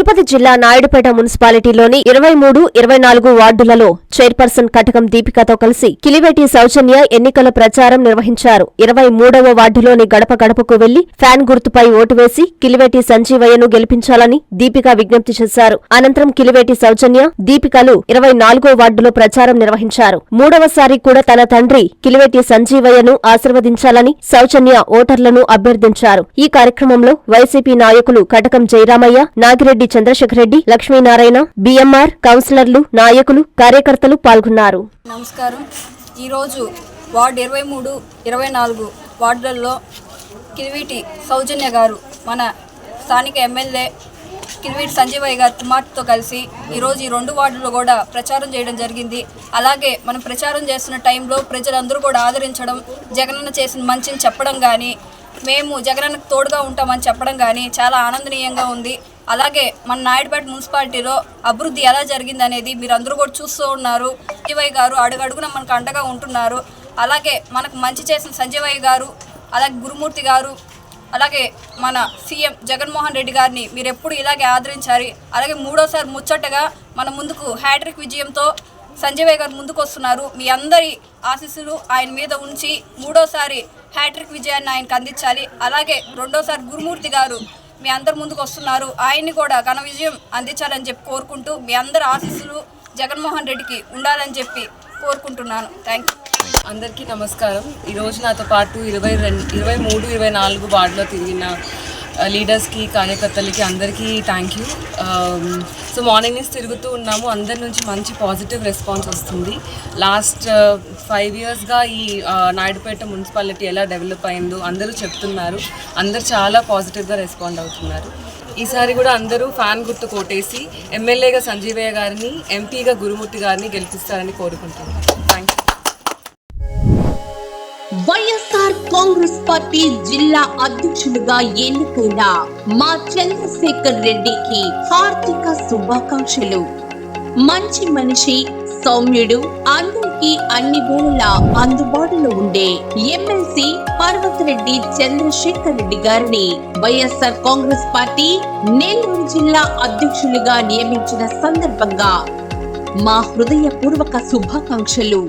తిరుపతి జిల్లా నాయుడుపేట మున్సిపాలిటీలోని 23, 24 వార్డులలో చైర్పర్సన్ కటకం దీపికతో కలిసి కిలివేటి సౌజన్య ఎన్నికల ప్రచారం నిర్వహించారు. 23వ వార్డులోని గడప గడపకు వెళ్లి ఫ్యాన్ గుర్తుపై ఓటు వేసి కిలివేటి సంజీవయ్యను గెలిపించాలని దీపిక విజ్ఞప్తి చేశారు. అనంతరం కిలివేటి సౌజన్య, దీపికలు 24వ వార్డులో ప్రచారం నిర్వహించారు. మూడవసారి కూడా తన తండ్రి కిలివేటి సంజీవయ్యను ఆశీర్వదించాలని సౌజన్య ఓటర్లను అభ్యర్థించారు. ఈ కార్యక్రమంలో వైసీపీ నాయకులు కటకం జయరామయ్య, నాగిరెడ్డి చంద్రశేఖర్ రెడ్డి, లక్ష్మీనారాయణ, బీఎంఆర్, కౌన్సిలర్లు, నాయకులు, కార్యకర్తలు పాల్గొన్నారు. నమస్కారం. ఈరోజు వార్డు 23, 24 వార్డులలో కిలివేటి సౌజన్య గారు మన స్థానిక ఎమ్మెల్యే కిలివేటి సంజీవయ్య గారి కుమార్తెతో కలిసి ఈరోజు ఈ 2 వార్డుల్లో కూడా ప్రచారం చేయడం జరిగింది. అలాగే మనం ప్రచారం చేస్తున్న టైంలో ప్రజలందరూ కూడా ఆదరించడం, జగనన్న చేసిన మంచిని చెప్పడం కానీ, మేము జగనన్నకు తోడుగా ఉంటామని చెప్పడం కానీ చాలా ఆనందనీయంగా ఉంది. అలాగే మన నాయుడుపేట మున్సిపాలిటీలో అభివృద్ధి ఎలా జరిగింది అనేది మీరు అందరూ కూడా చూస్తూ ఉన్నారు. సంజీవయ్య గారు అడుగడుగున మనకు అండగా ఉంటున్నారు. అలాగే మనకు మంచి చేసిన సంజీవయ్య గారు, అలాగే గురుమూర్తి గారు, అలాగే మన సీఎం జగన్మోహన్ రెడ్డి గారిని మీరు ఎప్పుడు ఇలాగే ఆదరించాలి. అలాగే మూడోసారి ముచ్చటగా మన ముందుకు హ్యాట్రిక్ విజయంతో సంజీవయ్య గారు ముందుకు వస్తున్నారు. మీ అందరి ఆశీస్సులు ఆయన మీద ఉంచి మూడోసారి హ్యాట్రిక్ విజయాన్ని ఆయనకు అందించాలి. అలాగే రెండోసారి గురుమూర్తి గారు మీ అందరి ముందుకు వస్తున్నారు, ఆయన్ని కూడా ఘన విజయం అందించాలని చెప్పి కోరుకుంటూ మీ అందరి ఆశీస్సులు జగన్మోహన్ రెడ్డికి ఉండాలని చెప్పి కోరుకుంటున్నాను. Thank you. అందరికీ నమస్కారం. ఈరోజు నాతో పాటు 23, 24 వార్డులో తిరిగిన లీడర్స్కి, కార్యకర్తలకి అందరికీ థ్యాంక్ యూ. సో మార్నింగ్ నుంచి తిరుగుతూ ఉన్నాము. అందరి నుంచి మంచి పాజిటివ్ రెస్పాన్స్ వస్తుంది. లాస్ట్ 5 yearsగా ఈ నాయుడుపేట మున్సిపాలిటీ ఎలా డెవలప్ అయిందో అందరూ చెప్తున్నారు. అందరూ చాలా పాజిటివ్గా రెస్పాండ్ అవుతున్నారు. ఈసారి కూడా అందరూ ఫ్యాన్ గుర్తు కోటేసి ఎమ్మెల్యేగా సంజీవయ్య గారిని, ఎంపీగా గురుమూర్తి గారిని గెలిపిస్తారని కోరుకుంటున్నాను. Thank you. YSR Congress party జిల్లా అధ్యక్షులుగా ఎన్నికైన మా చంద్రశేఖర్ రెడ్డికి హార్దిక శుభాకాంక్షలు. మంచి మనిషి, సౌమ్యుడు, అందరికీ అన్ని వేళలా అందుబాటులో ఉండే ఎమ్మెల్సీ పర్వతరెడ్డి చంద్రశేఖర్ రెడ్డి గారిని వైఎస్ఆర్ కాంగ్రెస్ పార్టీ నెల్లూరు జిల్లా అధ్యక్షులుగా నియమించిన సందర్భంగా మా హృదయపూర్వక శుభాకాంక్షలు.